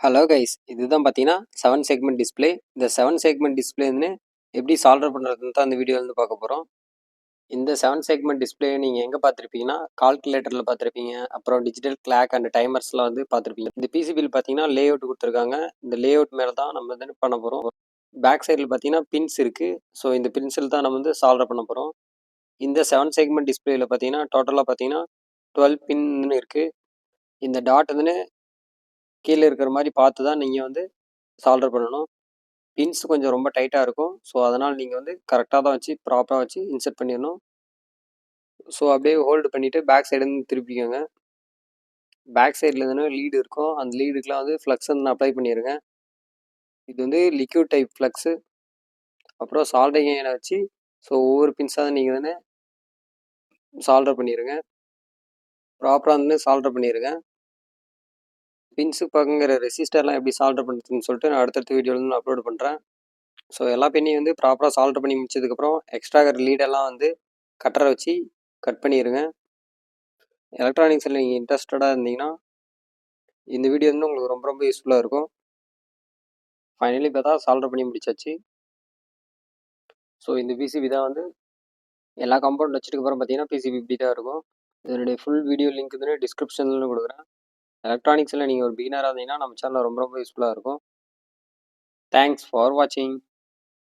Hello guys, இதுதான் பார்த்தீங்கன்னா 7 segment display. இந்த 7 செக்மெண்ட் டிஸ்ப்ளே வந்து எப்படி சால்டர் பண்ணுறதுன்னு தான் இந்த வீடியோவில் வந்து பார்க்க போகிறோம். இந்த 7 செக்மெண்ட் டிஸ்ப்ளே நீங்கள் எங்கே பார்த்துருப்பீங்கன்னா கால்குலேட்டரில் பார்த்துருப்பீங்க, அப்புறம் டிஜிட்டல் கிளாக் அண்ட் டைமர்ஸ்லாம் வந்து பார்த்துருப்பீங்க. இந்த பிசிபியில் பார்த்தீங்கன்னா லே அவுட் கொடுத்துருக்காங்க. இந்த லே அவுட் மேலே தான் நம்ம வந்து பண்ண போகிறோம். பேக் சைடில் பார்த்தீங்கன்னா பின்ஸ் இருக்குது. ஸோ இந்த பின்ஸில் தான் நம்ம வந்து சால்டர் பண்ண போகிறோம். இந்த 7 செக்மெண்ட் டிஸ்பிளேல பார்த்தீங்கன்னா டோட்டலாக பார்த்தீங்கன்னா 12 பின்னு இருக்குது. இந்த டாட் வந்து கீழே இருக்கிற மாதிரி பார்த்து தான் நீங்கள் வந்து சால்டர் பண்ணணும். பின்ஸ் கொஞ்சம் ரொம்ப டைட்டாக இருக்கும். ஸோ அதனால் நீங்கள் வந்து கரெக்டாக தான் வச்சு ப்ராப்பராக வச்சு இன்சர்ட் பண்ணிடணும். ஸோ அப்படியே ஹோல்டு பண்ணிவிட்டு பேக் சைடுலேருந்து திருப்பிக்கோங்க. பேக் சைடில் இருந்துன்னு லீடு இருக்கும். அந்த லீடுக்கெலாம் வந்து ஃப்ளக்ஸ் வந்து அப்ளை பண்ணிடுங்க. இது வந்து லிக்யூட் டைப் ஃப்ளக்ஸு. அப்புறம் சால்டரிங் ஐயனை வச்சு ஸோ ஒவ்வொரு பின்ஸாக நீங்கள் வந்து சால்டர் பண்ணிடுங்க. ப்ராப்பராக வந்து சால்டர் பண்ணிடுங்க. பின்ஸு பக்கங்கிற ரெசிஸ்டர்லாம் எப்படி சால்டர் பண்ணுறதுன்னு சொல்லிட்டு நான் அடுத்தடுத்த வீடியோவில் வந்து நான் அப்லோட் பண்ணுறேன். ஸோ எல்லா பின்னையும் வந்து ப்ராப்பராக சால்டர் பண்ணி முடிச்சதுக்கப்புறம் எக்ஸ்ட்ரா இருக்கிற லீடெல்லாம் வந்து கட்டரை வச்சு கட் பண்ணிடுங்க. எலக்ட்ரானிக்ஸில் நீங்கள் இன்ட்ரெஸ்டடாக இருந்தீங்கன்னா இந்த வீடியோ வந்து உங்களுக்கு ரொம்ப ரொம்ப யூஸ்ஃபுல்லாக இருக்கும். ஃபைனலி பார்த்தா சால்டர் பண்ணி முடிச்சாச்சு. ஸோ இந்த பிசிபி தான் வந்து எல்லா காம்பவுண்ட் வச்சதுக்கப்புறம் பார்த்தீங்கன்னா பிசிபி இப்படி தான் இருக்கும். இதனுடைய ஃபுல் வீடியோ லிங்க் வந்து டிஸ்கிரிப்ஷனில் கொடுக்குறேன். எலக்ட்ரானிக்ஸில் நீங்கள் ஒரு பிகினராக இருந்தீங்கன்னா நம்ம சேனலில் ரொம்ப ரொம்ப யூஸ்ஃபுல்லாக இருக்கும். தேங்க்ஸ் ஃபார் வாட்சிங்.